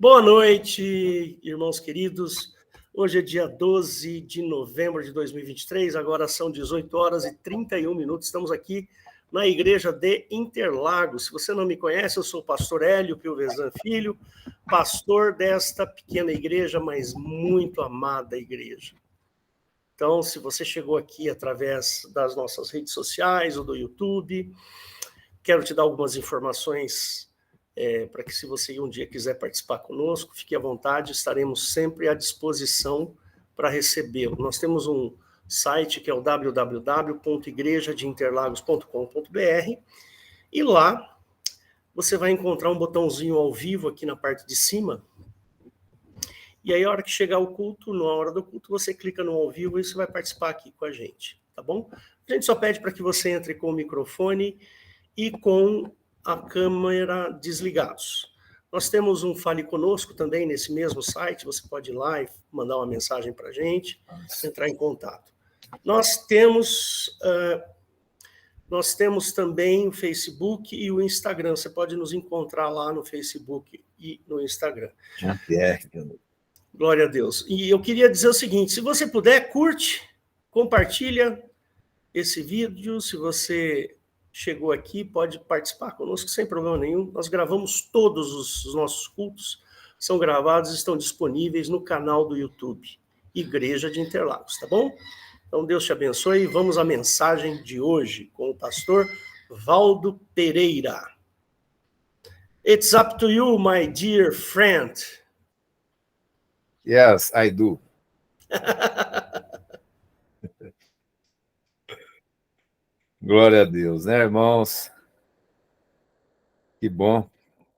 Boa noite, irmãos queridos. Hoje é dia 12 de novembro de 2023, agora são 18 horas e 31 minutos. Estamos aqui na igreja de Interlagos. Se você não me conhece, eu sou o pastor Hélio Pilvezan Filho, pastor desta pequena igreja, mas muito amada igreja. Então, se você chegou aqui através das nossas redes sociais ou do YouTube, quero te dar algumas informações para que, se você um dia quiser participar conosco, fique à vontade, estaremos sempre à disposição para recebê-lo. Nós temos um site que é o www.igrejadeinterlagos.com.br e lá você vai encontrar um botãozinho ao vivo aqui na parte de cima. E aí, a hora que chegar o culto, na hora do culto, você clica no ao vivo e você vai participar aqui com a gente, tá bom? A gente só pede para que você entre com o microfone e com a câmera desligados. Nós temos um Fale Conosco também nesse mesmo site, você pode ir lá e mandar uma mensagem para a gente, entrar em contato. Nós temos também o Facebook e o Instagram, você pode nos encontrar lá no Facebook e no Instagram. Jean-Pierre. Glória a Deus. E eu queria dizer o seguinte, se você puder, curte, compartilha esse vídeo, se você chegou aqui, pode participar conosco sem problema nenhum. Nós gravamos todos os nossos cultos, são gravados e estão disponíveis no canal do YouTube, Igreja de Interlagos, tá bom? Então, Deus te abençoe e vamos à mensagem de hoje com o pastor Valdo Pereira. It's up to you, my dear friend. Yes, I do. Glória a Deus, né, irmãos? Que bom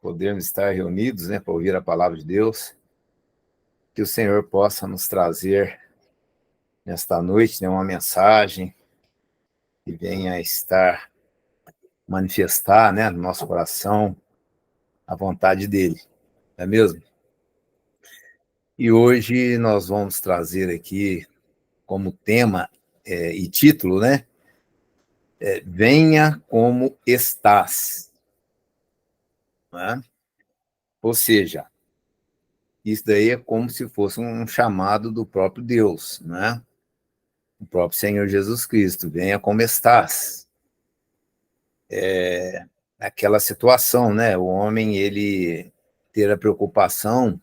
podermos estar reunidos, né, para ouvir a palavra de Deus. Que o Senhor possa nos trazer nesta noite, né, uma mensagem que venha estar manifestar, né, no nosso coração a vontade dele, não é mesmo? E hoje nós vamos trazer aqui como tema e título, né, Venha como estás. Né? Ou seja, isso daí é como se fosse um chamado do próprio Deus, né? O próprio Senhor Jesus Cristo, venha como estás. Aquela situação, né? O homem, ele ter a preocupação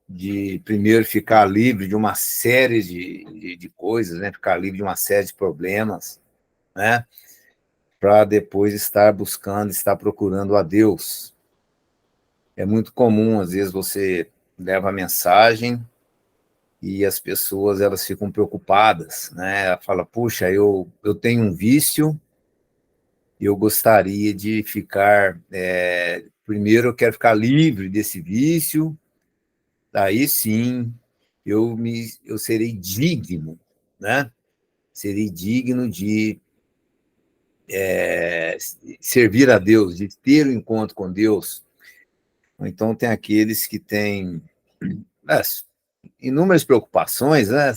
de primeiro ficar livre de uma série de coisas, né? Ficar livre de uma série de problemas, né? Para depois estar buscando, estar procurando a Deus. É muito comum, às vezes, você leva a mensagem e as pessoas, elas ficam preocupadas, né? Ela fala, puxa, eu tenho um vício, eu gostaria de ficar... primeiro eu quero ficar livre desse vício, aí sim eu serei digno, né? Serei digno de servir a Deus, de ter um encontro com Deus. Então, tem aqueles que têm inúmeras preocupações, né?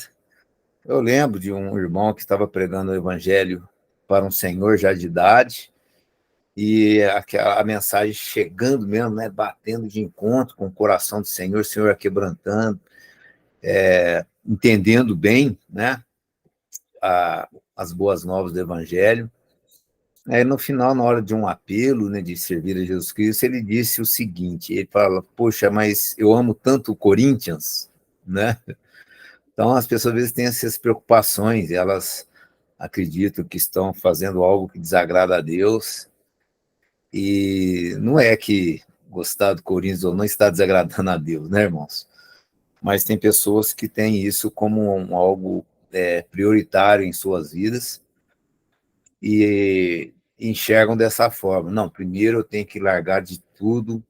Eu lembro de um irmão que estava pregando o evangelho para um senhor já de idade, e a mensagem chegando mesmo, né? Batendo de encontro com o coração do Senhor, o Senhor aquebrantando, entendendo bem, né? As boas novas do evangelho. Aí, no final, na hora de um apelo, né, de servir a Jesus Cristo, ele disse o seguinte, ele fala, poxa, mas eu amo tanto o Corinthians, né? Então, as pessoas às vezes têm essas preocupações, elas acreditam que estão fazendo algo que desagrada a Deus, e não é que gostar do Corinthians ou não está desagradando a Deus, né, irmãos? Mas tem pessoas que têm isso como algo prioritário em suas vidas, e enxergam dessa forma. Não, primeiro eu tenho que largar de tudo,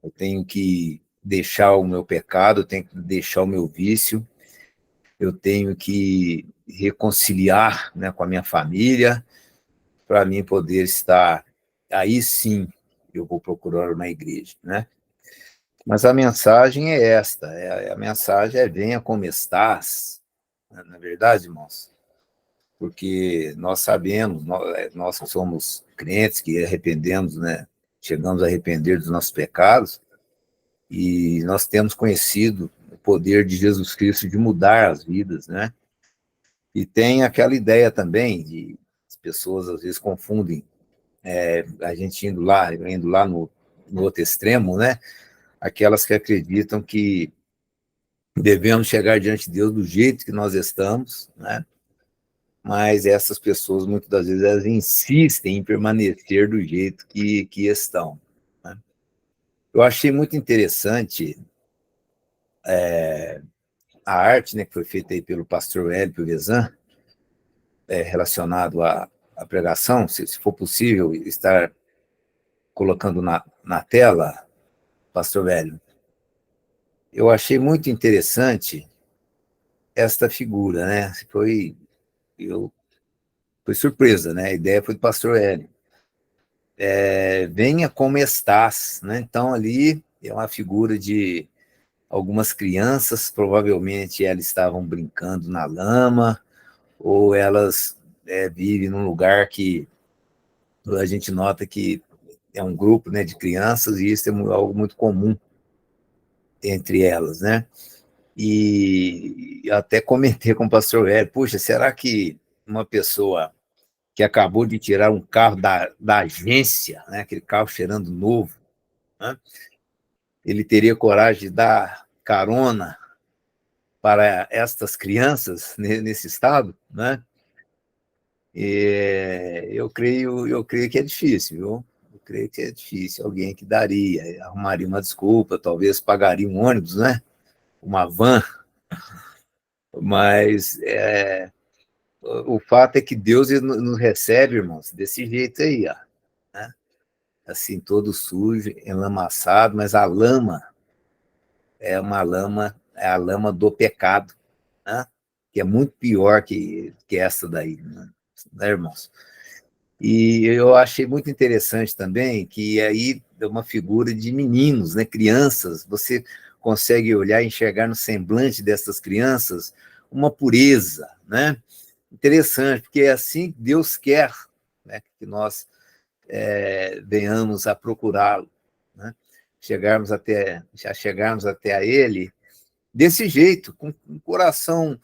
eu tenho que deixar o meu pecado, eu tenho que deixar o meu vício, eu tenho que reconciliar, né, com a minha família, para mim poder estar... Aí sim eu vou procurar uma igreja, né? Mas a mensagem é esta, a mensagem é venha como estás, não é verdade, irmãos? Porque nós sabemos, nós que somos crentes, que arrependemos, né? Chegamos a arrepender dos nossos pecados, E nós temos conhecido o poder de Jesus Cristo de mudar as vidas, né? E tem aquela ideia também de as pessoas às vezes confundem a gente indo lá no outro extremo, né? Aquelas que acreditam que devemos chegar diante de Deus do jeito que nós estamos, né? Mas essas pessoas, muitas das vezes, elas insistem em permanecer do jeito que estão, né? Eu achei muito interessante a arte, né, que foi feita aí pelo pastor Hélio Vezan, relacionado à pregação, se for possível estar colocando na tela, pastor Hélio. Eu achei muito interessante esta figura, né? Foi surpresa, né? A ideia foi do pastor Hélio. Venha como estás, né? Então, ali é uma figura de algumas crianças, provavelmente elas estavam brincando na lama, ou elas vivem num lugar que a gente nota que é um grupo, né, de crianças, e isso é algo muito comum entre elas, né? E até comentei com o pastor Hélio, puxa, será que uma pessoa que acabou de tirar um carro da agência, né, aquele carro cheirando novo, né, ele teria coragem de dar carona para estas crianças nesse estado, né? Eu creio que é difícil, viu? Eu creio que é difícil. Alguém que daria, arrumaria uma desculpa, talvez pagaria um ônibus, né? Uma van, mas o fato é que Deus nos recebe, irmãos, desse jeito aí, ó, né? Assim, todo sujo, enlamaçado, mas a lama é a lama do pecado, né? Que é muito pior que essa daí, né, irmãos? E eu achei muito interessante também que aí é uma figura de meninos, né, crianças, você consegue olhar e enxergar no semblante dessas crianças uma pureza, né? Interessante, porque é assim que Deus quer, né, que nós venhamos a procurá-lo, né? Chegarmos até a Ele desse jeito, com um coração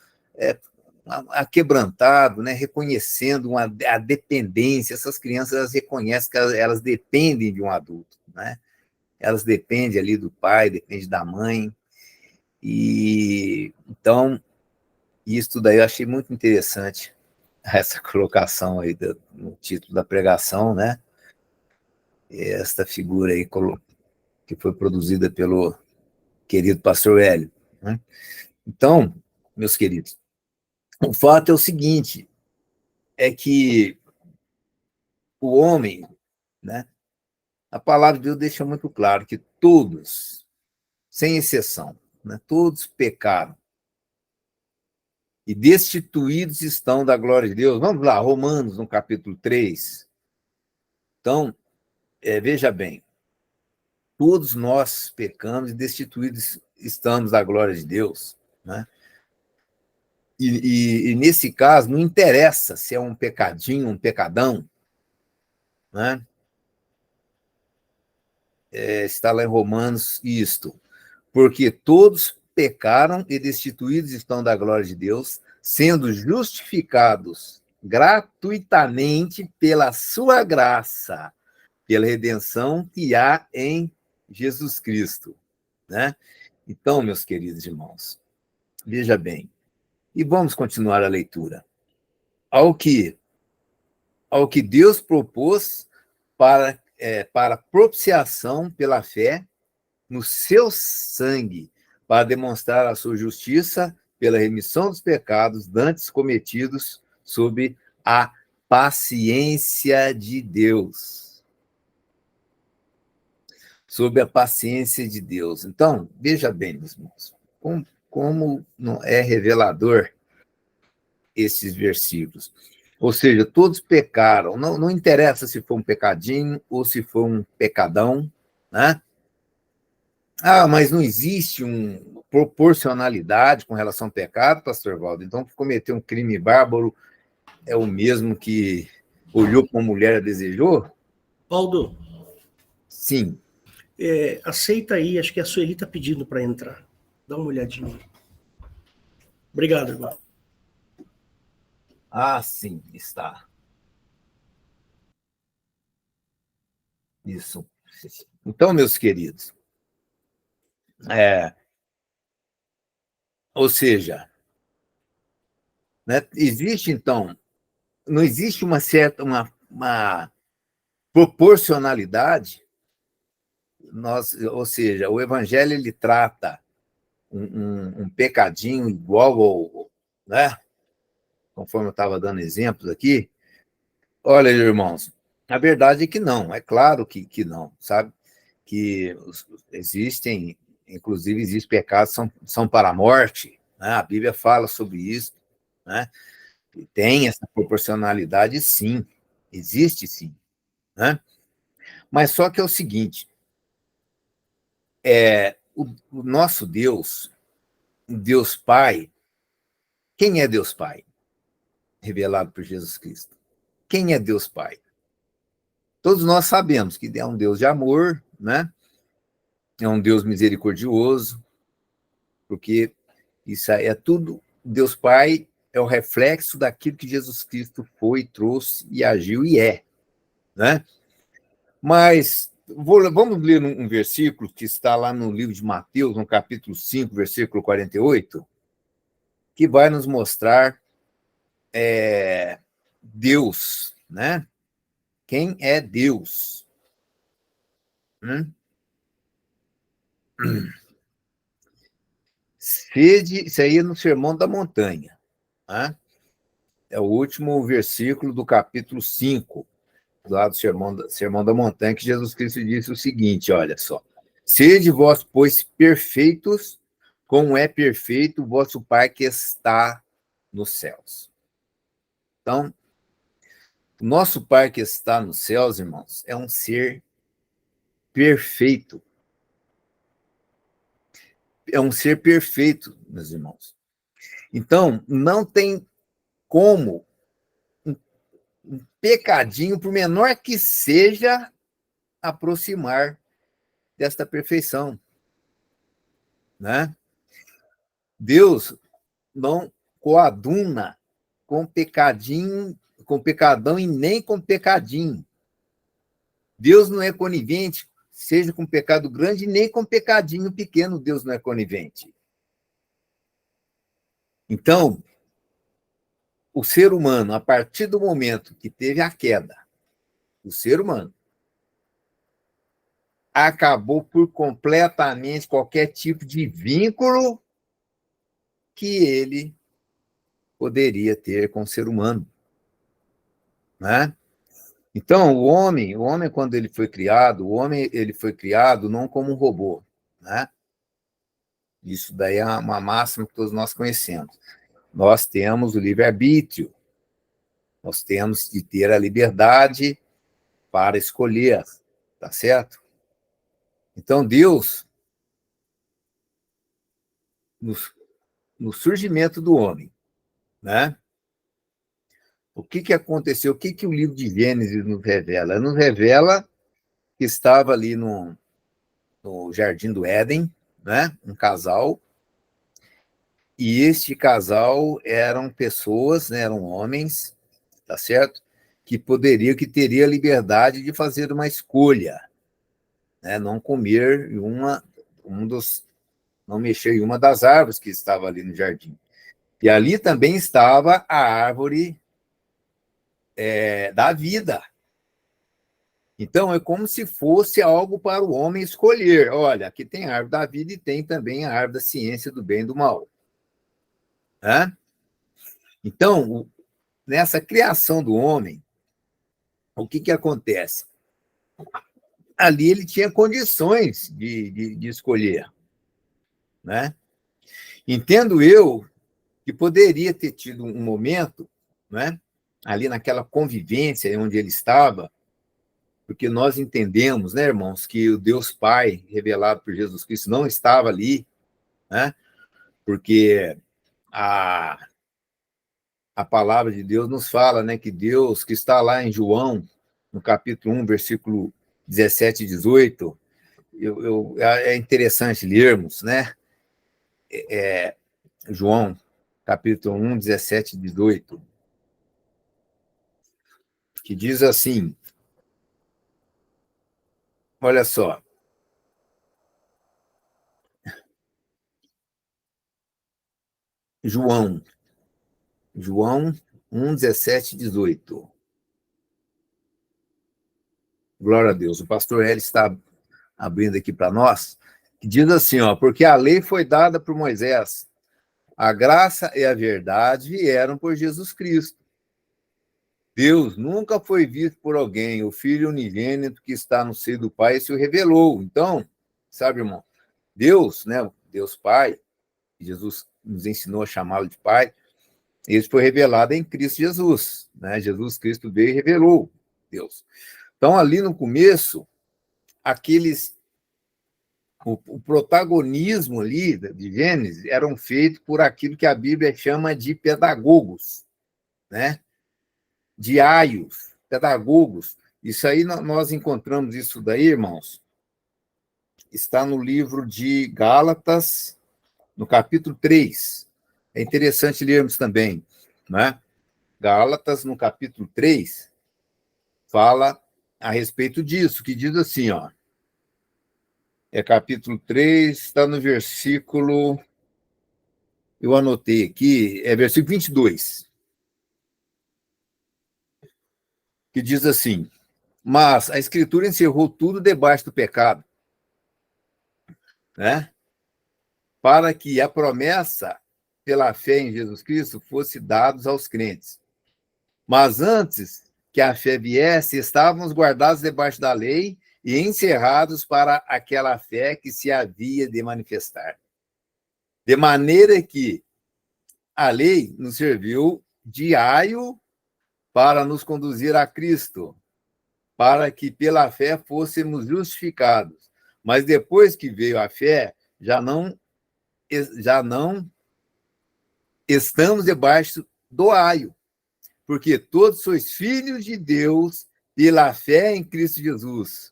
aquebrantado, né? Reconhecendo a dependência. Essas crianças, elas reconhecem que elas dependem de um adulto, né? Elas dependem ali do pai, dependem da mãe. E então, isso daí eu achei muito interessante, essa colocação aí no título da pregação, né? Esta figura aí que foi produzida pelo querido pastor Hélio, né? Então, meus queridos, o fato é o seguinte, é que o homem, né, a palavra de Deus deixa muito claro que todos, sem exceção, né, todos pecaram e destituídos estão da glória de Deus. Vamos lá, Romanos, no capítulo 3. Então, veja bem, todos nós pecamos e destituídos estamos da glória de Deus, né? E nesse caso, não interessa se é um pecadinho, um pecadão, né? Está lá em Romanos isto, porque todos pecaram e destituídos estão da glória de Deus, sendo justificados gratuitamente pela sua graça, pela redenção que há em Jesus Cristo, né? Então, meus queridos irmãos, veja bem, e vamos continuar a leitura. Ao que Deus propôs para propiciação pela fé no seu sangue, para demonstrar a sua justiça pela remissão dos pecados dantes cometidos sob a paciência de Deus. Sob a paciência de Deus. Então, veja bem, meus irmãos, como não é revelador esses versículos. Ou seja, todos pecaram, não interessa se foi um pecadinho ou se foi um pecadão, né? Mas não existe uma proporcionalidade com relação ao pecado, pastor Valdo. Então, cometer um crime bárbaro é o mesmo que olhou para uma mulher e a desejou? Valdo, Sim. aceita aí, acho que a Sueli está pedindo para entrar. Dá uma olhadinha. Obrigado, irmão. Ah, sim, está. Isso. Então, meus queridos, ou seja, né, existe, então, não existe uma certa, uma proporcionalidade, ou seja, o evangelho ele trata um pecadinho igual ao, né, conforme eu estava dando exemplos aqui. Olha, irmãos, a verdade é que não, é claro que não, sabe? Que existem, inclusive, existem pecados que são para a morte, né? A Bíblia fala sobre isso, né? E tem essa proporcionalidade, sim, existe sim, né? Mas só que é o seguinte, o nosso Deus, Deus Pai, quem é Deus Pai? Revelado por Jesus Cristo. Quem é Deus Pai? Todos nós sabemos que é um Deus de amor, né? É um Deus misericordioso, porque isso é tudo. Deus Pai é o reflexo daquilo que Jesus Cristo foi, trouxe e agiu e é, né? Mas vamos ler um versículo que está lá no livro de Mateus, no capítulo 5, versículo 48, que vai nos mostrar Deus, né? Quem é Deus? Sede, isso aí é no Sermão da Montanha, né? É o último versículo do capítulo 5, lá do Sermão da Montanha, que Jesus Cristo disse o seguinte, olha só. Sede vós, pois, perfeitos, como é perfeito o vosso Pai que está nos céus. Então, o nosso Pai que está nos céus, irmãos, é um ser perfeito. É um ser perfeito, meus irmãos. Então, não tem como um pecadinho, por menor que seja, aproximar desta perfeição, né? Deus não coaduna com pecadinho, com pecadão e nem com pecadinho. Deus não é conivente, seja com pecado grande, nem com pecadinho pequeno, Deus não é conivente. Então, o ser humano, a partir do momento que teve a queda, o ser humano acabou por completamente qualquer tipo de vínculo que ele poderia ter com o ser humano, né? Então, o homem quando ele foi criado, o homem ele foi criado não como um robô, né? Isso daí é uma máxima que todos nós conhecemos. Nós temos o livre-arbítrio, nós temos de ter a liberdade para escolher, tá certo? Então, Deus, no surgimento do homem, né? O que aconteceu? O que o livro de Gênesis nos revela? Nos revela que estava ali no Jardim do Éden, né? Um casal, e este casal eram pessoas, né? Eram homens, tá certo? Que teria liberdade de fazer uma escolha, né? Não comer não mexer em uma das árvores que estava ali no jardim. E ali também estava a árvore da vida. Então, é como se fosse algo para o homem escolher. Olha, aqui tem a árvore da vida e tem também a árvore da ciência do bem e do mal. Né? Então, nessa criação do homem, o que acontece? Ali ele tinha condições de escolher. Né? Entendo eu que poderia ter tido um momento, né, ali naquela convivência onde ele estava, porque nós entendemos, né, irmãos, que o Deus Pai, revelado por Jesus Cristo, não estava ali, né, porque a palavra de Deus nos fala, né, que Deus, que está lá em João, no capítulo 1, versículo 17 e 18, é interessante lermos, né? João, capítulo 1, 17 e 18, que diz assim, olha só, João 1, 17 e 18. Glória a Deus. O pastor Hélio está abrindo aqui para nós, que diz assim, ó, porque a lei foi dada por Moisés, a graça e a verdade vieram por Jesus Cristo. Deus nunca foi visto por alguém, o Filho unigênito que está no seio do Pai se o revelou. Então, sabe, irmão, Deus, né, Deus Pai, Jesus nos ensinou a chamá-lo de Pai, isso foi revelado em Cristo Jesus, né? Jesus Cristo veio e revelou Deus. Então, ali no começo, o protagonismo ali de Gênesis eram feitos por aquilo que a Bíblia chama de pedagogos, né? De aios, pedagogos. Isso aí, nós encontramos isso daí, irmãos, está no livro de Gálatas, no capítulo 3. É interessante lermos também, né? Gálatas, no capítulo 3, fala a respeito disso, que diz assim, ó, capítulo 3, está no versículo, eu anotei aqui, versículo 22, que diz assim, mas a Escritura encerrou tudo debaixo do pecado, né? Para que a promessa pela fé em Jesus Cristo fosse dada aos crentes. Mas antes que a fé viesse, estávamos guardados debaixo da lei e encerrados para aquela fé que se havia de manifestar. De maneira que a lei nos serviu de aio para nos conduzir a Cristo, para que pela fé fôssemos justificados. Mas depois que veio a fé, já não estamos debaixo do aio, porque todos sois filhos de Deus pela fé em Cristo Jesus.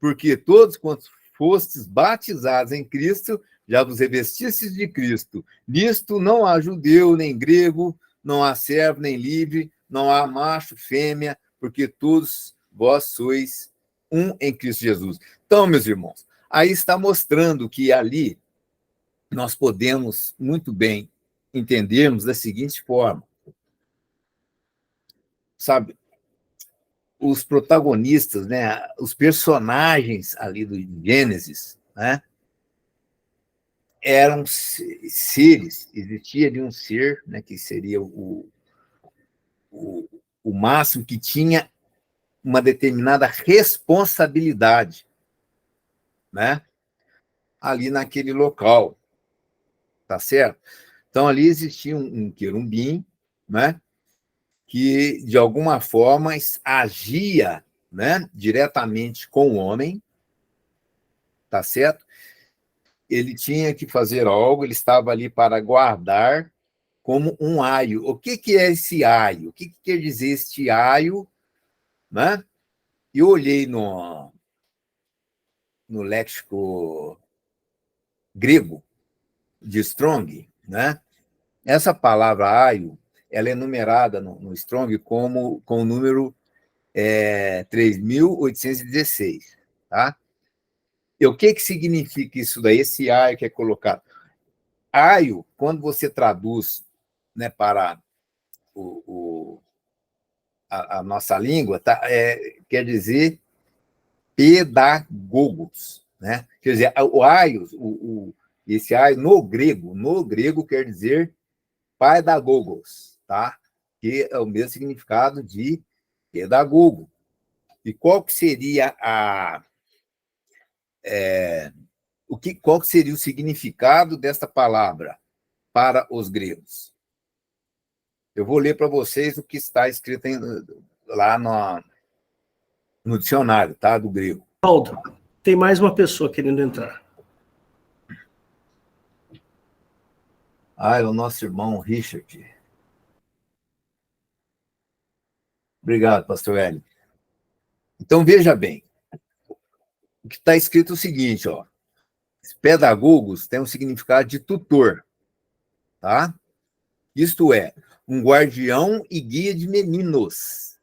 Porque todos quantos fostes batizados em Cristo, já vos revestistes de Cristo. Nisto não há judeu nem grego, não há servo nem livre, não há macho, fêmea, porque todos vós sois um em Cristo Jesus. Então, meus irmãos, aí está mostrando que ali nós podemos muito bem entendermos da seguinte forma, sabe, os protagonistas, né, os personagens ali do Gênesis, né, eram seres, existia ali um ser, né, que seria o máximo, que tinha uma determinada responsabilidade, né, ali naquele local, tá certo? Então, ali existia um querubim, né, que, de alguma forma, agia, né, diretamente com o homem, tá certo? Ele tinha que fazer algo, ele estava ali para guardar como um aio. O que é esse aio? O que quer dizer este aio? Né? Eu olhei no léxico grego de Strong, né? Essa palavra aio, ela é numerada no Strong como com o número 3.816, tá? E o que significa isso daí, esse aio que é colocado? Aio, quando você traduz, né, para a nossa língua, tá, quer dizer pedagogos, né? Quer dizer, o aios, esse aio no grego quer dizer pedagogos, tá? Que é o mesmo significado de pedagogo. E qual que seria qual que seria o significado desta palavra para os gregos? Eu vou ler para vocês o que está escrito lá no dicionário, tá? Do grego. Aldo, tem mais uma pessoa querendo entrar. É o nosso irmão Richard. Obrigado, pastor Hélio. Então, veja bem. o que está escrito é o seguinte, ó. Pedagogos tem um significado de tutor, tá? Isto é, um guardião e guia de meninos,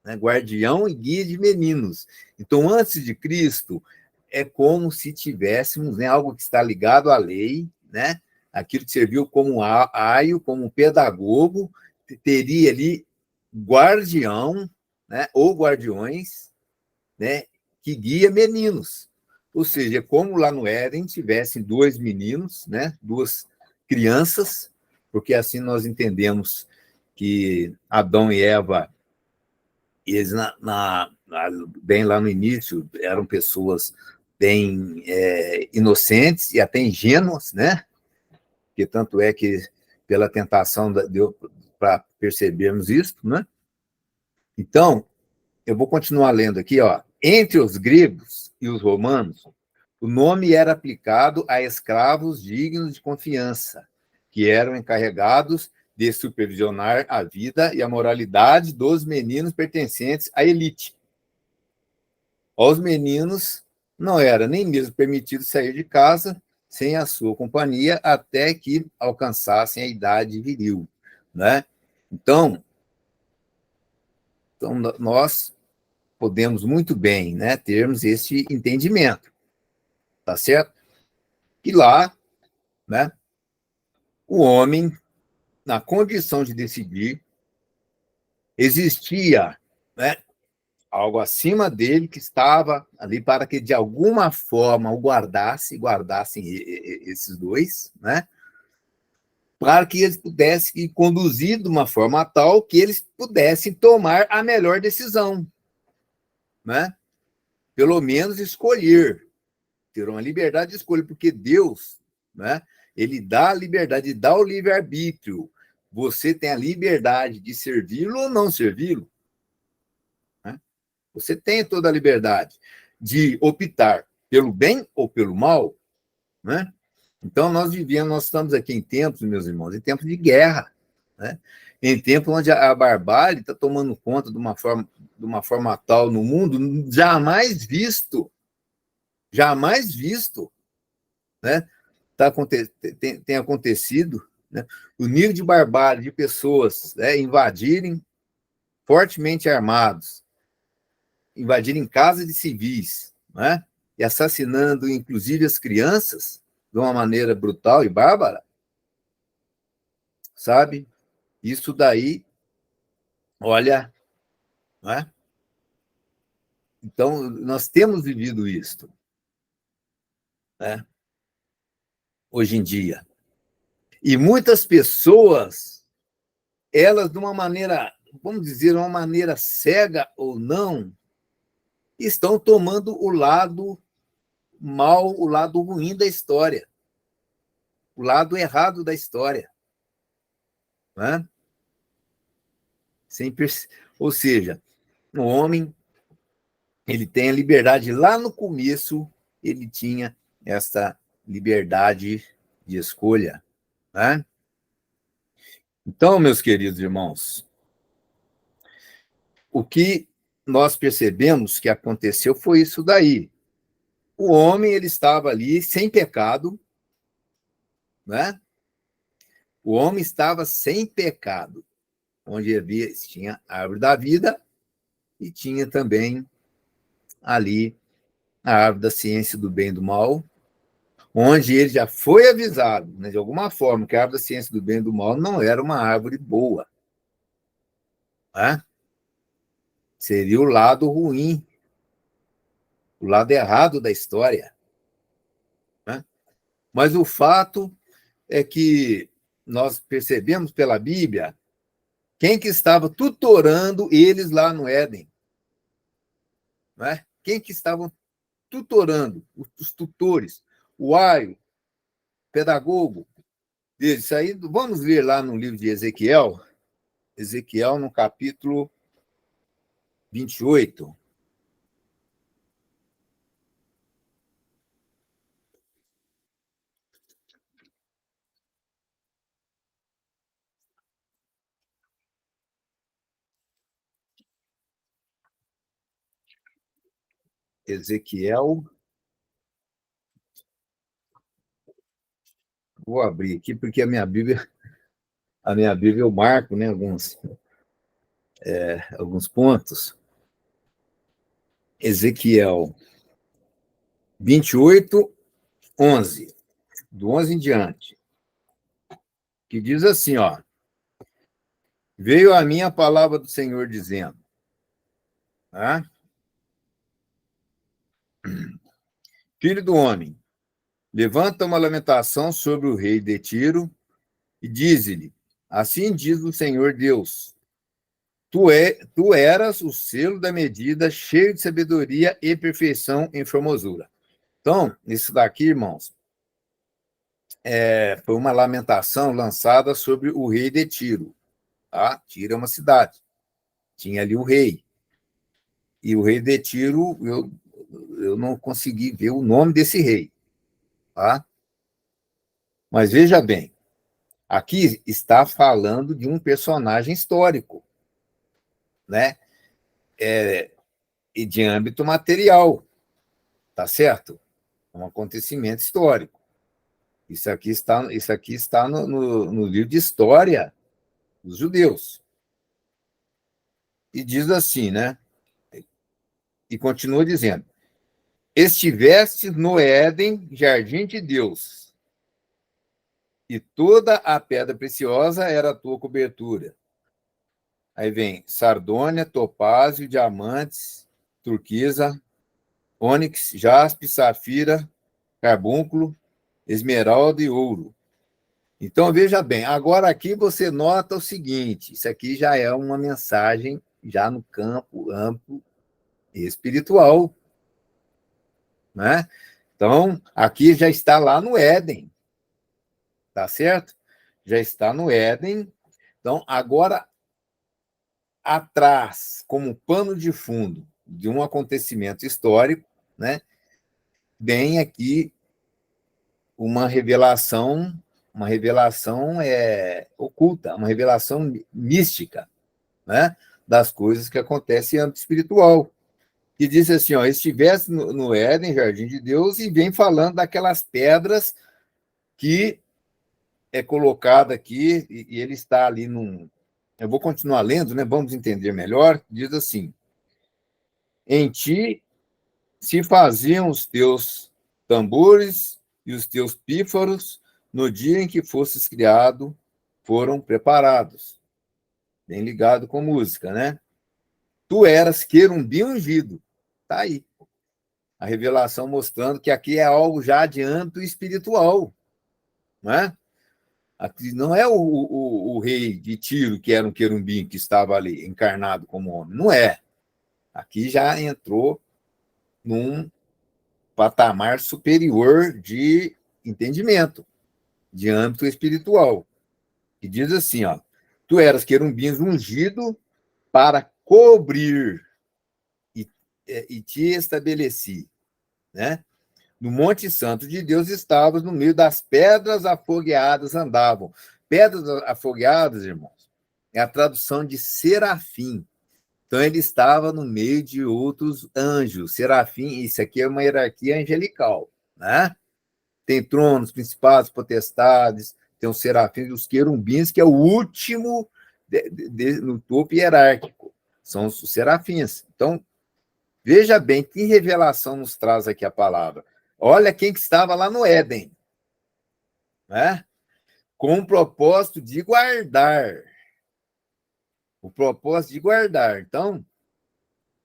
né? Guardião e guia de meninos. Então, antes de Cristo, é como se tivéssemos, né, algo que está ligado à lei, né? Aquilo que serviu como aio, como pedagogo, teria ali guardião, né, ou guardiões, né, que guia meninos. Ou seja, como lá no Éden tivessem dois meninos, né, duas crianças, porque assim nós entendemos que Adão e Eva, eles bem lá no início, eram pessoas bem inocentes e até ingênuas, né? Que tanto é que pela tentação deu para percebermos isso, né? Então, eu vou continuar lendo aqui, ó. Entre os gregos e os romanos, o nome era aplicado a escravos dignos de confiança, que eram encarregados de supervisionar a vida e a moralidade dos meninos pertencentes à elite. Aos meninos não era nem mesmo permitido sair de casa sem a sua companhia até que alcançassem a idade viril, né? Então nós podemos muito bem, né, termos este entendimento, tá certo? E lá, né, o homem, na condição de decidir, existia, né, algo acima dele que estava ali para que, de alguma forma, o guardassem esses dois, né, para que eles pudessem conduzir de uma forma tal que eles pudessem tomar a melhor decisão, né? Pelo menos escolher, ter uma liberdade de escolha, porque Deus, né, ele dá a liberdade, dá o livre-arbítrio. Você tem a liberdade de servi-lo ou não servi-lo. Né? Você tem toda a liberdade de optar pelo bem ou pelo mal. Né? Então, nós estamos aqui em tempos, meus irmãos, em tempos de guerra. Né? Em tempos onde a barbárie está tomando conta de uma forma tal no mundo, jamais visto, né? Tem acontecido, né? O nível de barbárie de pessoas, né, invadirem fortemente armados, invadirem casas de civis, né, e assassinando inclusive as crianças de uma maneira brutal e bárbara, sabe? Isso daí, olha, né? Então, nós temos vivido isso, né, hoje em dia. E muitas pessoas, elas, de uma maneira, vamos dizer, uma maneira cega ou não, estão tomando o lado mal, o lado ruim da história, o lado errado da história. Né? Sempre, ou seja, o homem, ele tem a liberdade, lá no começo, ele tinha essa liberdade de escolha. Né? Então, meus queridos irmãos, o que nós percebemos que aconteceu foi isso daí. O homem, ele estava ali sem pecado, né? O homem estava sem pecado, onde tinha a árvore da vida e tinha também ali a árvore da ciência do bem e do mal, onde ele já foi avisado, né, de alguma forma, que a árvore da ciência do bem e do mal não era uma árvore boa. Né? Seria o lado ruim, o lado errado da história. Né? Mas o fato é que nós percebemos pela Bíblia quem que estava tutorando eles lá no Éden. Né? Quem que estavam tutorando, os tutores, o aio, pedagogo deles. Isso aí, vamos ler lá no livro de Ezequiel, Ezequiel no capítulo 28. Ezequiel. Vou abrir aqui, porque a minha Bíblia eu marco, né, alguns pontos. Ezequiel 28, 11, do 11 em diante, que diz assim, ó: veio a mim a palavra do Senhor dizendo, tá? Filho do homem, levanta uma lamentação sobre o rei de Tiro e dize-lhe, assim diz o Senhor Deus, tu eras o selo da medida, cheio de sabedoria e perfeição em formosura. Então, isso daqui, irmãos, foi uma lamentação lançada sobre o rei de Tiro. Tá? Tiro é uma cidade. Tinha ali o rei. E o rei de Tiro, eu não consegui ver o nome desse rei. Tá? Mas veja bem, aqui está falando de um personagem histórico, né? E de âmbito material, tá certo? Um acontecimento histórico. Isso aqui está no livro de história dos judeus. E diz assim, né? E continua dizendo: estiveste no Éden, jardim de Deus, e toda a pedra preciosa era a tua cobertura. Aí vem sardônia, topázio, diamantes, turquesa, ônix, jaspe, safira, carbúnculo, esmeralda e ouro. Então, veja bem, agora aqui você nota o seguinte, isso aqui já é uma mensagem já no campo amplo espiritual, né? Então, aqui já está lá no Éden, tá certo? Já está no Éden. Então, agora, atrás, como pano de fundo de um acontecimento histórico, né? Vem aqui uma revelação oculta, uma revelação mística, né? Das coisas que acontecem em âmbito espiritual. Que diz assim, ó, estivesse no Éden, jardim de Deus, e vem falando daquelas pedras que é colocada aqui, e ele está ali num... Eu vou continuar lendo, né? Vamos entender melhor. Diz assim, em ti se faziam os teus tambores e os teus pífaros, no dia em que fosses criado, foram preparados. Bem ligado com música, né? Tu eras querumbi ungido. Está aí. A revelação mostrando que aqui é algo já de âmbito espiritual. Não é? Aqui não é o rei de Tiro, que era um querubim que estava ali, encarnado como homem. Não é. Aqui já entrou num patamar superior de entendimento, de âmbito espiritual. E diz assim, ó, tu eras querumbins ungido para cobrir e te estabeleci, né? No Monte Santo de Deus estavas, no meio das pedras afogueadas andavam. Pedras afogueadas, irmãos, é a tradução de serafim. Então ele estava no meio de outros anjos. Serafim, isso aqui é uma hierarquia angelical, né? Tem tronos, principados, potestades, tem os serafins e os querumbins, que é o último no topo hierárquico. São os serafins. Então, veja bem que revelação nos traz aqui a palavra. Olha quem que estava lá no Éden, né? Com o propósito de guardar. O propósito de guardar. Então,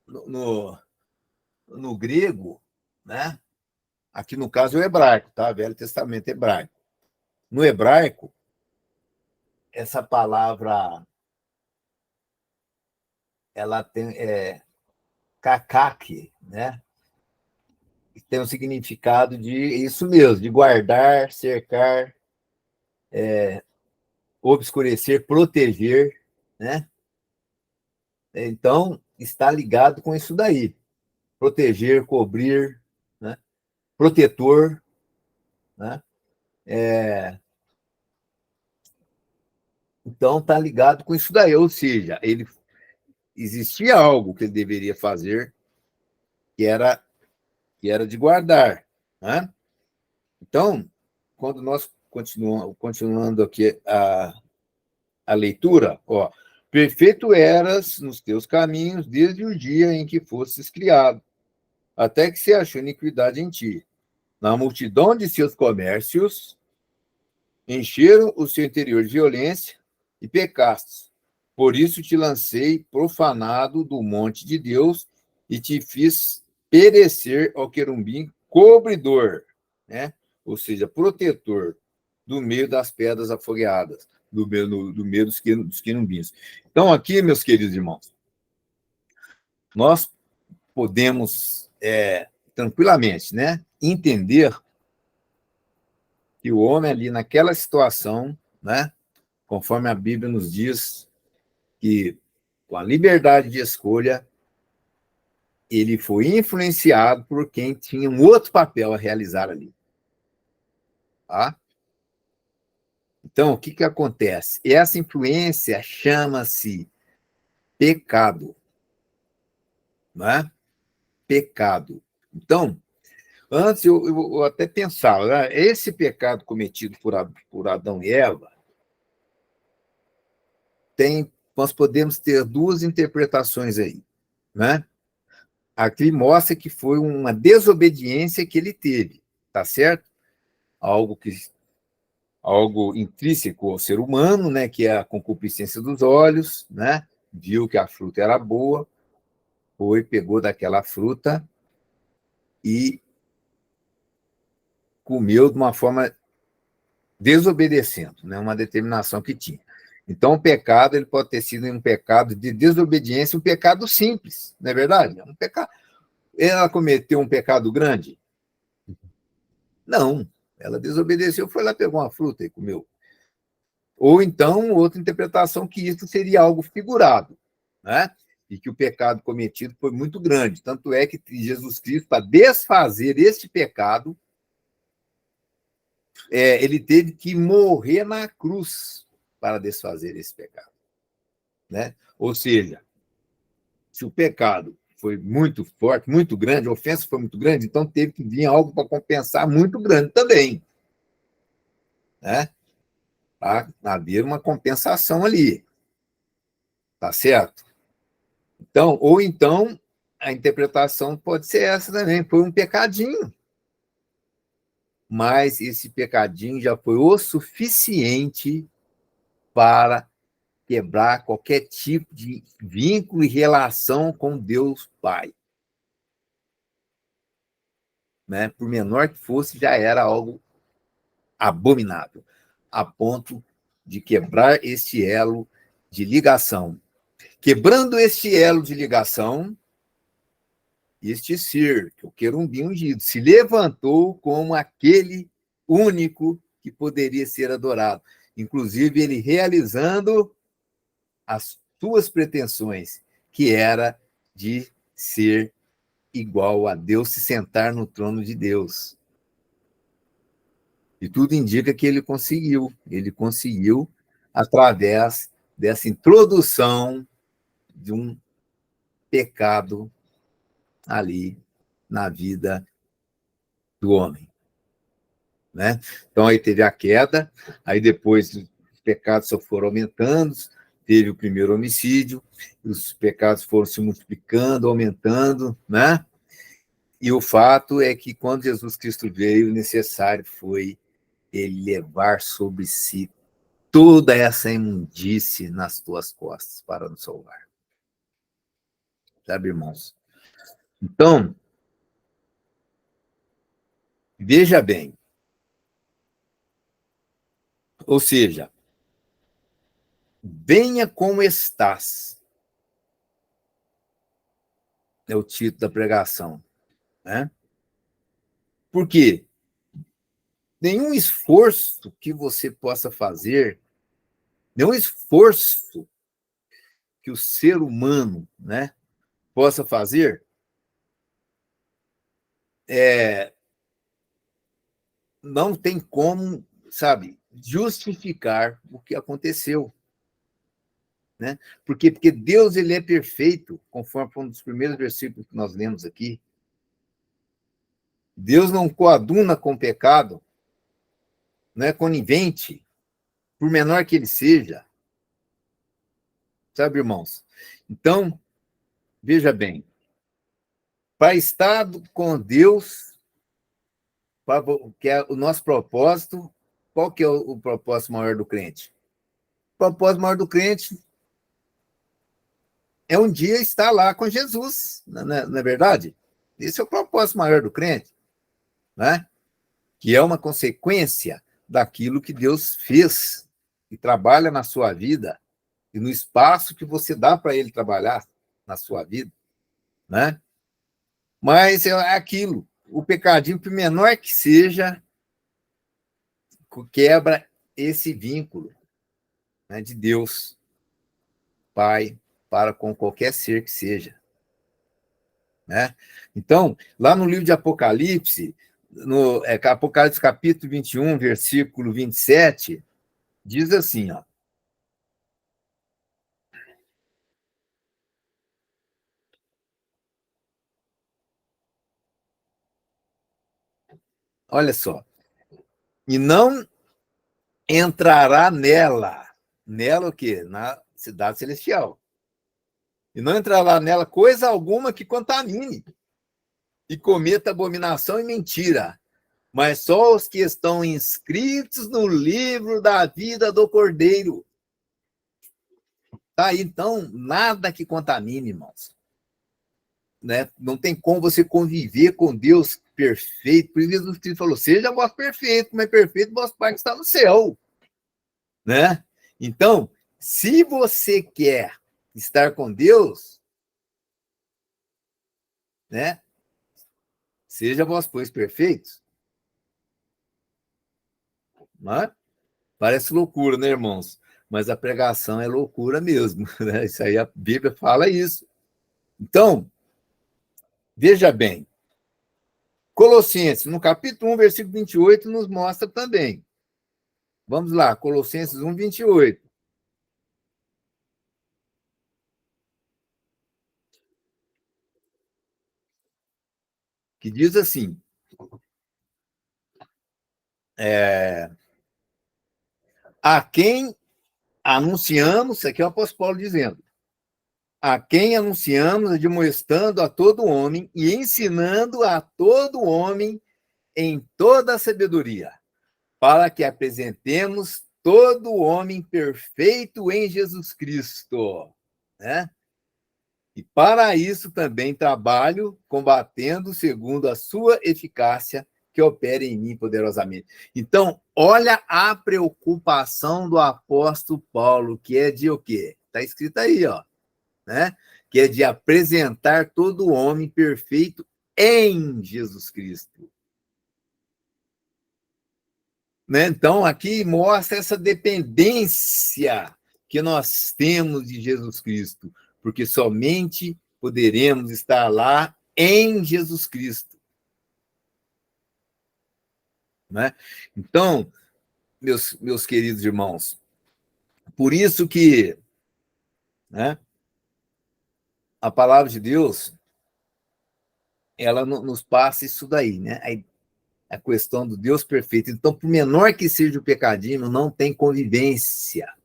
no grego, né? Aqui no caso é o hebraico, tá? Velho Testamento hebraico. No hebraico, essa palavra ela tem kakak, né? Tem um significado de isso mesmo, de guardar, cercar, obscurecer, proteger, né? Então, está ligado com isso daí. Proteger, cobrir, né? Protetor, né? Então, está ligado com isso daí. Ou seja, ele existia algo que ele deveria fazer, que era que era de guardar, né? Então, quando nós continuando aqui a leitura, ó, perfeito eras nos teus caminhos desde o dia em que fostes criado, até que se achou iniquidade em ti. Na multidão de seus comércios, encheram o seu interior de violência e pecastes. Por isso te lancei profanado do monte de Deus e te fiz perecer ao querubim cobridor, né? Ou seja, protetor do meio das pedras afogueadas, do meio dos querubins. Então, aqui, meus queridos irmãos, nós podemos tranquilamente, né, entender que o homem ali naquela situação, né, conforme a Bíblia nos diz, que com a liberdade de escolha, ele foi influenciado por quem tinha um outro papel a realizar ali. Tá? Então, o que acontece? Essa influência chama-se pecado. Não é? Pecado. Então, antes eu até pensava, né? Esse pecado cometido por Adão e Eva, nós podemos ter duas interpretações aí. Né? Aqui mostra que foi uma desobediência que ele teve, tá certo? Algo intrínseco ao ser humano, né, que é a concupiscência dos olhos, né? Viu que a fruta era boa, pegou daquela fruta e comeu de uma forma desobedecendo, né, uma determinação que tinha. Então, o pecado ele pode ter sido um pecado de desobediência, um pecado simples, não é verdade? Um pecado. Ela cometeu um pecado grande? Não. Ela desobedeceu, foi lá, pegou uma fruta e comeu. Ou então, outra interpretação, que isso seria algo figurado, né? E que o pecado cometido foi muito grande. Tanto é que Jesus Cristo, para desfazer este pecado, ele teve que morrer na cruz para desfazer esse pecado. Né? Ou seja, se o pecado foi muito forte, muito grande, a ofensa foi muito grande, então teve que vir algo para compensar muito grande também. Né? Para haver uma compensação ali. Tá certo? Então, ou então, a interpretação pode ser essa também, foi um pecadinho. Mas esse pecadinho já foi o suficiente para quebrar qualquer tipo de vínculo e relação com Deus Pai. Né? Por menor que fosse, já era algo abominável, a ponto de quebrar este elo de ligação. Quebrando este elo de ligação, este ser, que é o querubim ungido, se levantou como aquele único que poderia ser adorado. Inclusive, ele realizando as suas pretensões, que era de ser igual a Deus, se sentar no trono de Deus. E tudo indica que ele conseguiu. Ele conseguiu através dessa introdução de um pecado ali na vida do homem. Né? Então, aí teve a queda, aí depois os pecados só foram aumentando, teve o primeiro homicídio, os pecados foram se multiplicando, aumentando, né? E o fato é que quando Jesus Cristo veio, necessário foi ele levar sobre si toda essa imundície nas tuas costas para nos salvar. Sabe, irmãos? Então, veja bem, ou seja, venha como estás, é o título da pregação. Né? Por quê? Nenhum esforço que você possa fazer, nenhum esforço que o ser humano, né, possa fazer, não tem como, sabe, justificar o que aconteceu. Né? Porque Deus ele é perfeito, conforme um dos primeiros versículos que nós lemos aqui. Deus não coaduna com o pecado, não é conivente, por menor que ele seja. Sabe, irmãos? Então, veja bem, para estar com Deus, que é o nosso propósito, qual que é o propósito maior do crente? O propósito maior do crente é um dia estar lá com Jesus, não é verdade? Esse é o propósito maior do crente, né? Que é uma consequência daquilo que Deus fez e trabalha na sua vida e no espaço que você dá para ele trabalhar na sua vida, né? Mas é aquilo, o pecadinho, por menor que seja, quebra esse vínculo, né, de Deus, Pai, para com qualquer ser que seja, né? Então, lá no livro de Apocalipse, no Apocalipse capítulo 21, versículo 27, diz assim, ó, olha só, e não entrará nela o quê? Na cidade celestial. E não entrará nela coisa alguma que contamine e cometa abominação e mentira, mas só os que estão inscritos no livro da vida do Cordeiro. Tá aí, então, nada que contamine, irmãos. Né? Não tem como você conviver com Deus perfeito. Por isso Jesus Cristo falou, seja vós perfeito, como é perfeito vosso Pai que está no céu. Né? Então, se você quer estar com Deus, né? Seja vós, pois, perfeitos. Né? Parece loucura, né, irmãos? Mas a pregação é loucura mesmo. Né? Isso aí, a Bíblia fala isso. Então, veja bem, Colossenses, no capítulo 1, versículo 28, nos mostra também. Vamos lá, Colossenses 1, 28. Que diz assim, a quem anunciamos, isso aqui é o apóstolo Paulo dizendo, a quem anunciamos, admoestando a todo homem e ensinando a todo homem em toda a sabedoria, para que apresentemos todo homem perfeito em Jesus Cristo, né? E para isso também trabalho, combatendo segundo a sua eficácia, que opera em mim poderosamente. Então, olha a preocupação do apóstolo Paulo, que é de o quê? Está escrito aí, ó, né? Que é de apresentar todo homem perfeito em Jesus Cristo. Né? Então, aqui mostra essa dependência que nós temos de Jesus Cristo, porque somente poderemos estar lá em Jesus Cristo. Né? Então, meus queridos irmãos, por isso que, né, a palavra de Deus, ela nos passa isso daí, né? A questão do Deus perfeito. Então, por menor que seja o pecadinho, não tem convivência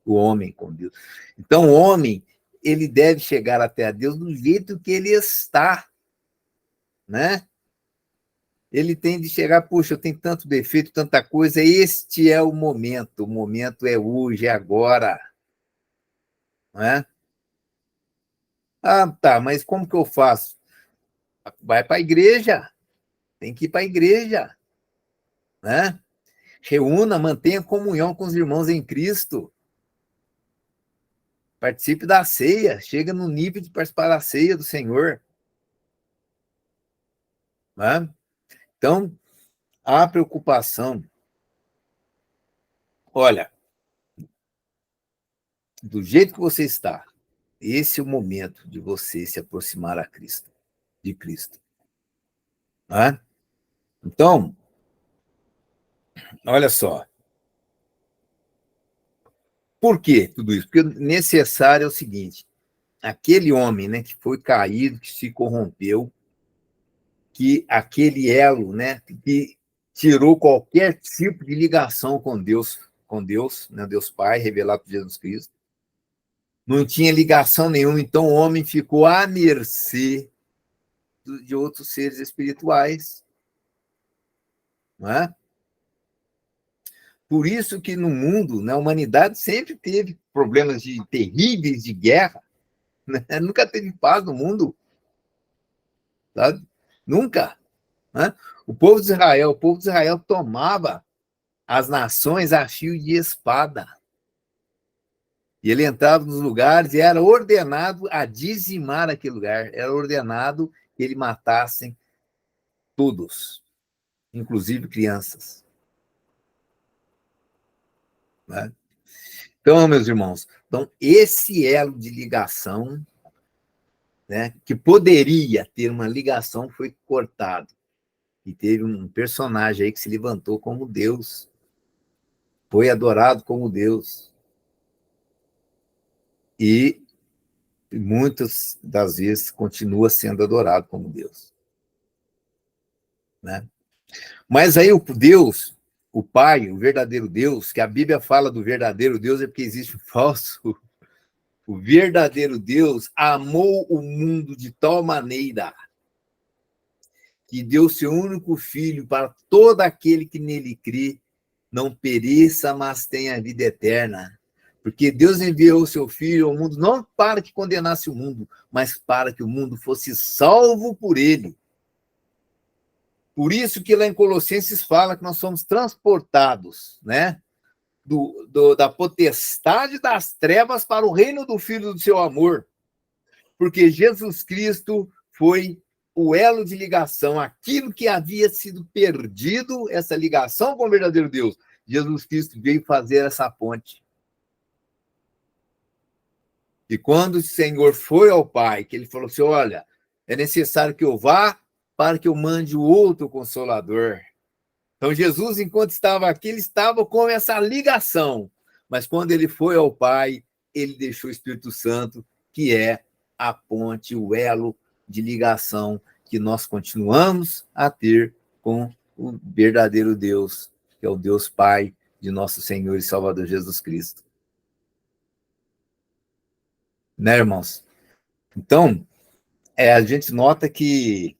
o homem com Deus. Então, o homem, ele deve chegar até a Deus do jeito que ele está, né? Ele tem de chegar, puxa, eu tenho tanto defeito, tanta coisa, este é o momento é hoje, é agora, né? Ah, tá, mas como que eu faço? Vai para a igreja, tem que ir para a igreja, né? Reúna, mantenha comunhão com os irmãos em Cristo, participe da ceia, chega no nível de participar da ceia do Senhor, né? Então, a preocupação, olha, do jeito que você está, esse é o momento de você se aproximar a Cristo, de Cristo. Né? Então, olha só. Por que tudo isso? Porque necessário é o seguinte, aquele homem, né, que foi caído, que se corrompeu, que aquele elo, né, que tirou qualquer tipo de ligação com Deus, né, Deus Pai, revelado por Jesus Cristo. Não tinha ligação nenhuma, então o homem ficou à mercê de outros seres espirituais. Não é? Por isso que no mundo, na humanidade, sempre teve problemas terríveis de guerra, né? Nunca teve paz no mundo, sabe? Nunca. Né? O povo de Israel tomava as nações a fio de espada. E ele entrava nos lugares e era ordenado a dizimar aquele lugar. Era ordenado que ele matassem todos, inclusive crianças. Né? Então, meus irmãos, então, esse elo de ligação, né, que poderia ter uma ligação, foi cortado. E teve um personagem aí que se levantou como Deus. Foi adorado como Deus. E muitas das vezes continua sendo adorado como Deus. Né? Mas aí o Deus, o Pai, o verdadeiro Deus, que a Bíblia fala do verdadeiro Deus é porque existe um falso. O verdadeiro Deus amou o mundo de tal maneira que deu seu único filho para todo aquele que nele crê, não pereça, mas tenha vida eterna. Porque Deus enviou o seu filho ao mundo não para que condenasse o mundo, mas para que o mundo fosse salvo por ele. Por isso que lá em Colossenses fala que nós somos transportados, né? Da potestade das trevas para o reino do Filho do seu amor. Porque Jesus Cristo foi o elo de ligação, aquilo que havia sido perdido, essa ligação com o verdadeiro Deus. Jesus Cristo veio fazer essa ponte. E quando o Senhor foi ao Pai, que ele falou assim, olha, é necessário que eu vá para que eu mande o outro Consolador. Então, Jesus, enquanto estava aqui, ele estava com essa ligação. Mas quando ele foi ao Pai, ele deixou o Espírito Santo, que é a ponte, o elo de ligação que nós continuamos a ter com o verdadeiro Deus, que é o Deus Pai de nosso Senhor e Salvador Jesus Cristo. Né, irmãos? Então, a gente nota que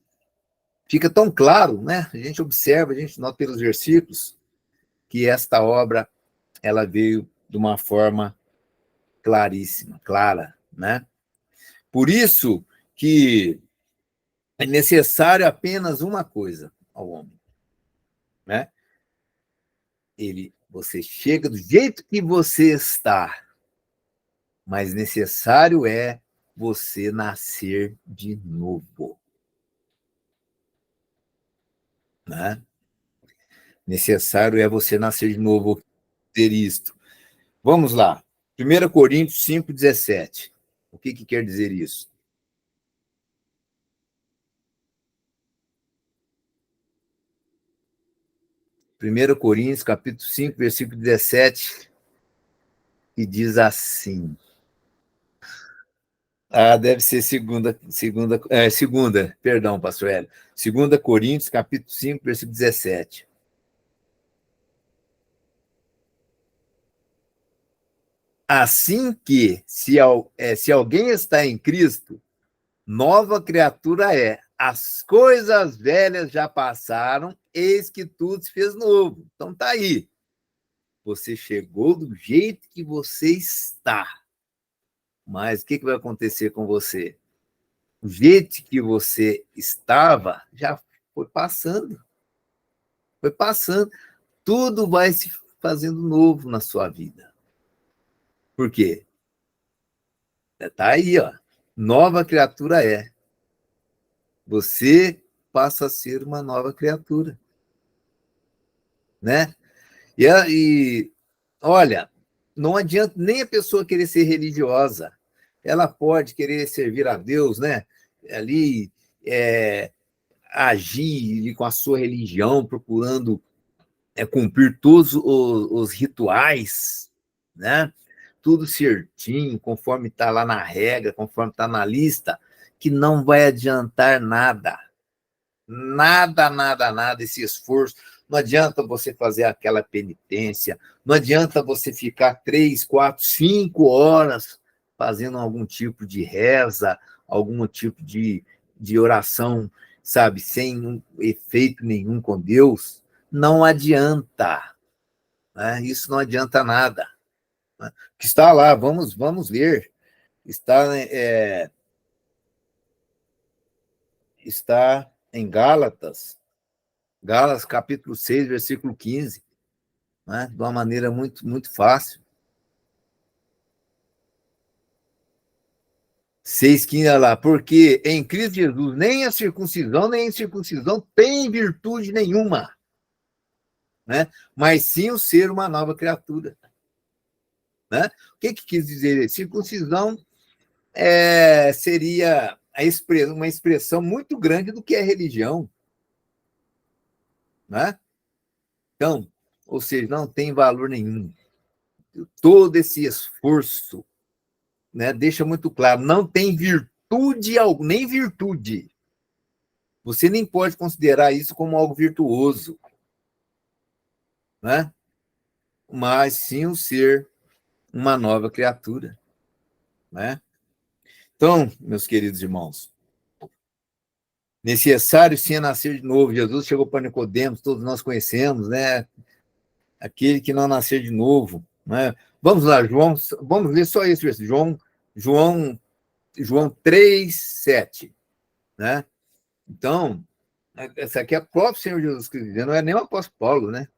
fica tão claro, né? A gente observa, a gente nota pelos versículos que esta obra ela veio de uma forma claríssima, clara, né? Por isso que é necessário apenas uma coisa ao homem, né? Você chega do jeito que você está, mas necessário é você nascer de novo, né? Necessário é você nascer de novo, ter isto. Vamos lá. 1 Coríntios 5,17. O que quer dizer isso? 1 Coríntios, capítulo 5, versículo 17, que diz assim. Deve ser segunda, perdão, pastor Hélio. 2 Coríntios, capítulo 5, versículo 17. Assim que, se alguém está em Cristo, nova criatura é. As coisas velhas já passaram, eis que tudo se fez novo. Então tá aí. Você chegou do jeito que você está. Mas o que vai acontecer com você? O jeito que você estava já foi passando. Foi passando. Tudo vai se fazendo novo na sua vida. Por quê? Está aí, ó. Nova criatura é. Você passa a ser uma nova criatura. Né? E olha, não adianta nem a pessoa querer ser religiosa. Ela pode querer servir a Deus, né? Ali, agir com a sua religião, procurando cumprir todos os rituais, né? Tudo certinho, conforme está lá na regra, conforme está na lista, que não vai adiantar nada. Nada, nada, nada, esse esforço. Não adianta você fazer aquela penitência, não adianta você ficar 3, 4, 5 horas fazendo algum tipo de reza, algum tipo de oração, sabe, sem efeito nenhum com Deus. Não adianta, né? Isso não adianta nada. Né? Que está lá, vamos ver. Está em Gálatas, capítulo 6, versículo 15, né? De uma maneira muito, muito fácil. 6,15, olha lá, porque em Cristo Jesus nem a circuncisão nem a incircuncisão tem virtude nenhuma, né? Mas sim o ser uma nova criatura. Né? O que quis dizer? Circuncisão seria uma expressão muito grande do que é religião. Né? Então, ou seja, não tem valor nenhum. Todo esse esforço, né, deixa muito claro, não tem virtude, nem virtude. Você nem pode considerar isso como algo virtuoso, né? Mas sim o ser uma nova criatura. Né? Então, meus queridos irmãos, necessário sim é nascer de novo. Jesus chegou para Nicodemos, todos nós conhecemos, né? Aquele que não nascer de novo. Né? Vamos lá, João, vamos ler só esse versículo. João 3, 7. Né? Então, essa aqui é o próprio Senhor Jesus Cristo, não é nem o apóstolo Paulo, né?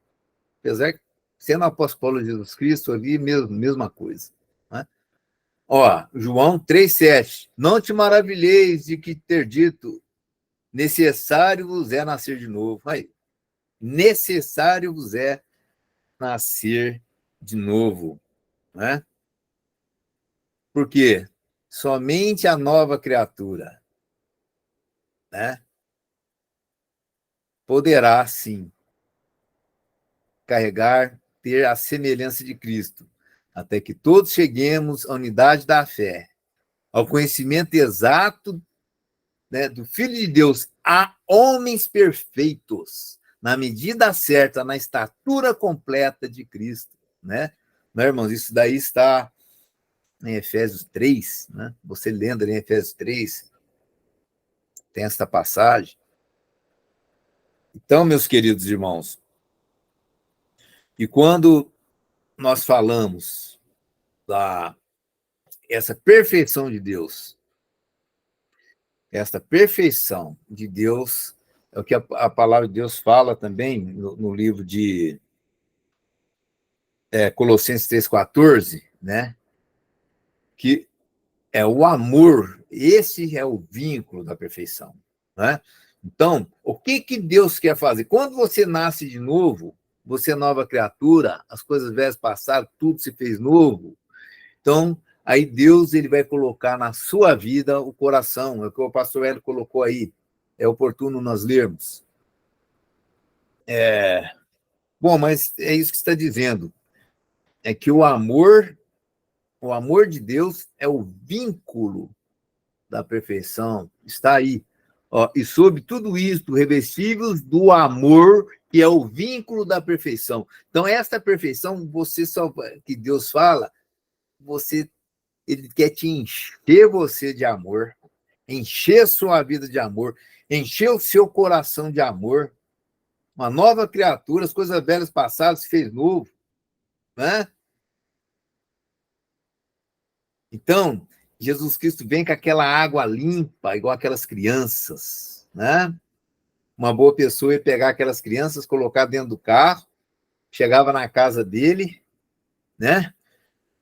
Apesar que sendo o apóstolo Paulo de Jesus Cristo, ali mesma coisa. Né? Ó, João 3, 7. Não te maravilheis de que ter dito, necessário vos é nascer de novo. Aí, necessário vos é nascer de novo. Né? Por quê? Somente a nova criatura, né, poderá, sim, ter a semelhança de Cristo, até que todos cheguemos à unidade da fé, ao conhecimento exato, né, do Filho de Deus, a homens perfeitos, na medida certa, na estatura completa de Cristo. Né? Né, irmãos, isso daí está em Efésios 3, né? Você lendo ali em Efésios 3, tem esta passagem. Então, meus queridos irmãos, e quando nós falamos essa perfeição de Deus, esta perfeição de Deus, é o que a palavra de Deus fala também no livro de Colossenses 3,14, né? Que é o amor, esse é o vínculo da perfeição. Né? Então, o que Deus quer fazer? Quando você nasce de novo, você é nova criatura, as coisas velhas passaram, tudo se fez novo. Então, aí Deus ele vai colocar na sua vida o coração, é o que o pastor Hélio colocou aí, é oportuno nós lermos. Bom, mas é isso que está dizendo, é que o amor de Deus é o vínculo da perfeição, está aí. Ó, e sobre tudo isso, revestíveis do amor, que é o vínculo da perfeição. Então, essa perfeição, que Deus fala, ele quer te encher você de amor, encher sua vida de amor, encher o seu coração de amor. Uma nova criatura, as coisas velhas passadas se fez novo. Né? Então, Jesus Cristo vem com aquela água limpa, igual aquelas crianças, né? Uma boa pessoa ia pegar aquelas crianças, colocar dentro do carro, chegava na casa dele, né?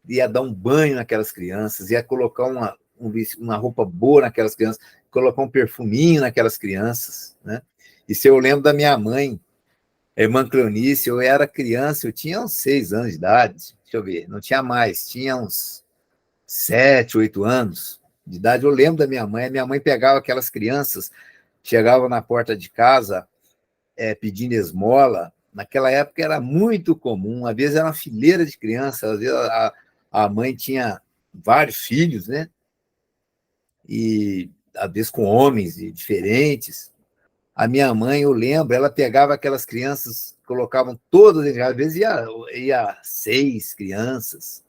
Ia dar um banho naquelas crianças, ia colocar uma roupa boa naquelas crianças, colocar um perfuminho naquelas crianças, né? Isso eu lembro da minha mãe, a irmã Cleonice, eu era criança, eu tinha uns 6 anos de idade, deixa eu ver, não tinha mais, tinha uns 7, 8 anos de idade. Eu lembro da minha mãe pegava aquelas crianças, chegava na porta de casa pedindo esmola. Naquela época era muito comum, às vezes era uma fileira de crianças, às vezes a mãe tinha vários filhos, né? E às vezes com homens diferentes. A minha mãe, eu lembro, ela pegava aquelas crianças, colocavam todas, às vezes ia 6 crianças,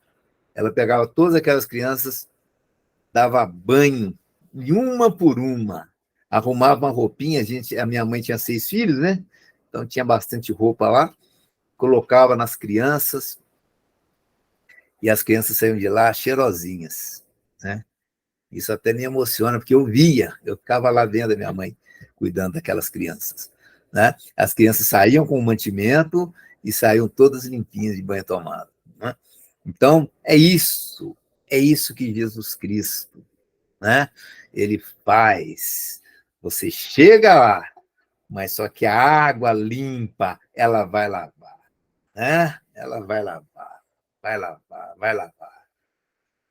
ela pegava todas aquelas crianças, dava banho, e uma por uma, arrumava uma roupinha, a minha mãe tinha 6 filhos, né? Então tinha bastante roupa lá, colocava nas crianças, e as crianças saíam de lá cheirosinhas, né? Isso até me emociona, porque eu ficava lá vendo a minha mãe cuidando daquelas crianças, né? As crianças saíam com o mantimento e saíam todas limpinhas de banho tomado, né? Então, é isso que Jesus Cristo, né? Ele faz. Você chega lá, mas só que a água limpa, ela vai lavar, né? Ela vai lavar, vai lavar, vai lavar.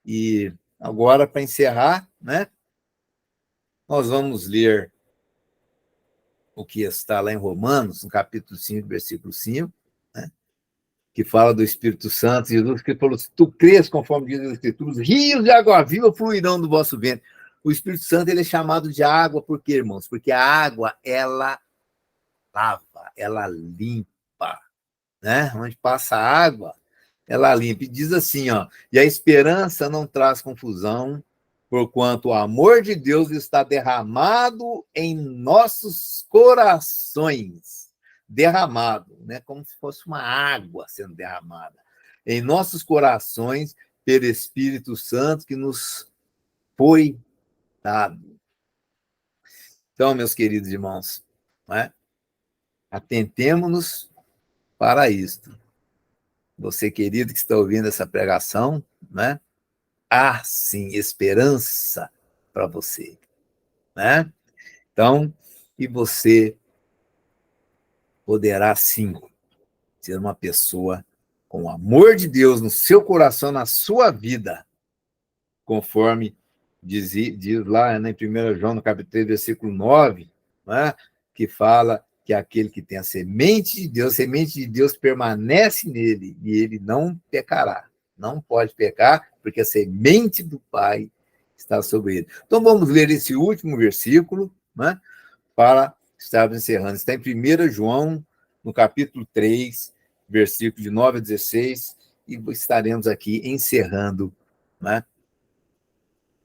E agora, para encerrar, né? Nós vamos ler o que está lá em Romanos, no capítulo 5, versículo 5, né? Que fala do Espírito Santo. Jesus que falou: se tu crês, conforme diz as Escrituras, rios de água viva fluirão do vosso ventre. O Espírito Santo, ele é chamado de água, por quê, irmãos? Porque a água, ela lava, ela limpa, né? Onde passa a água, ela limpa. E diz assim, ó: e a esperança não traz confusão, porquanto o amor de Deus está derramado em nossos corações. Derramado, né? Como se fosse uma água sendo derramada em nossos corações pelo Espírito Santo que nos foi dado. Então, meus queridos irmãos, né? Atentemo-nos para isto. Você, querido, que está ouvindo essa pregação, né? Há, sim, esperança para você, né? Então, e você poderá, sim, ser uma pessoa com o amor de Deus no seu coração, na sua vida, conforme diz lá, né, em 1 João, no capítulo 3, versículo 9, né? Que fala que aquele que tem a semente de Deus permanece nele e ele não pecará. Não pode pecar, porque a semente do Pai está sobre ele. Então, vamos ler esse último versículo, né, para estarmos encerrando. Está em 1 João, no capítulo 3, versículo de 9 a 16, e estaremos aqui encerrando, né,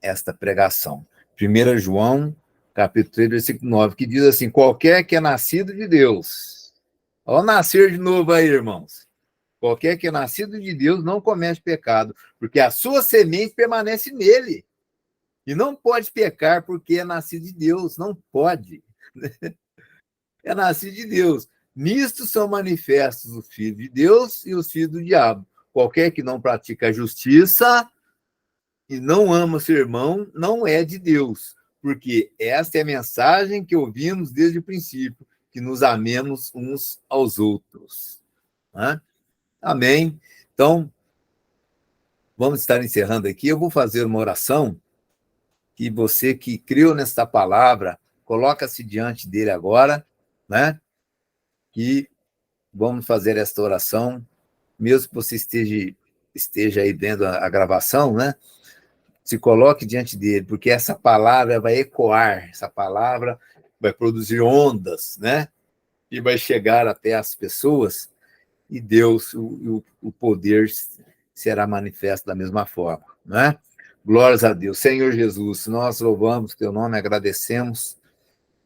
esta pregação. 1 João, capítulo 3, versículo 9, que diz assim: qualquer que é nascido de Deus. Olha o nascer de novo aí, irmãos. Qualquer que é nascido de Deus não comete pecado, porque a sua semente permanece nele. E não pode pecar porque é nascido de Deus. Não pode. É nascido de Deus. Nisto são manifestos os filhos de Deus e os filhos do diabo. Qualquer que não pratica a justiça e não ama seu irmão, não é de Deus, porque esta é a mensagem que ouvimos desde o princípio, que nos amemos uns aos outros. Né? Amém? Então, vamos estar encerrando aqui. Eu vou fazer uma oração que você que criou nesta palavra, coloca-se diante dele agora, né? E vamos fazer esta oração, mesmo que você esteja aí vendo a gravação, né? Se coloque diante dele, porque essa palavra vai ecoar, essa palavra vai produzir ondas, né? E vai chegar até as pessoas, e Deus, o poder será manifesto da mesma forma, né? Glórias a Deus. Senhor Jesus, nós louvamos teu nome, agradecemos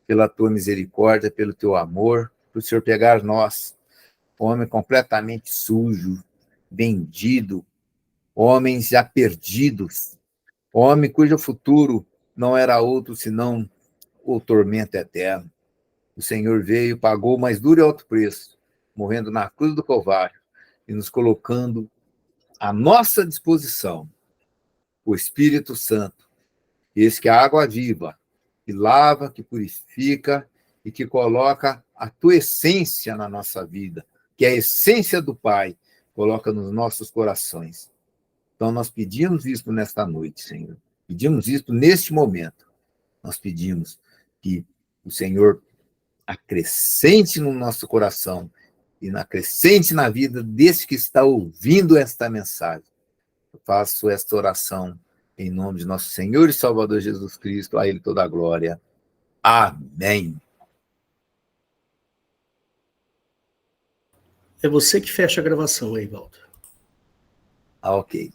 pela tua misericórdia, pelo teu amor, por o Senhor pegar nós, homem completamente sujo, vendido, homens já perdidos, homem cujo futuro não era outro senão o tormento eterno. O Senhor veio, pagou o mais duro e alto preço, morrendo na cruz do Calvário e nos colocando à nossa disposição o Espírito Santo, esse que é a água viva, que lava, que purifica e que coloca a tua essência na nossa vida, que é a essência do Pai, coloca nos nossos corações. Então, nós pedimos isso nesta noite, Senhor. Pedimos isso neste momento. Nós pedimos que o Senhor acrescente no nosso coração e acrescente na vida desse que está ouvindo esta mensagem. Eu faço esta oração em nome de nosso Senhor e Salvador Jesus Cristo. A Ele toda a glória. Amém. É você que fecha a gravação aí, Valdo. Ah, ok.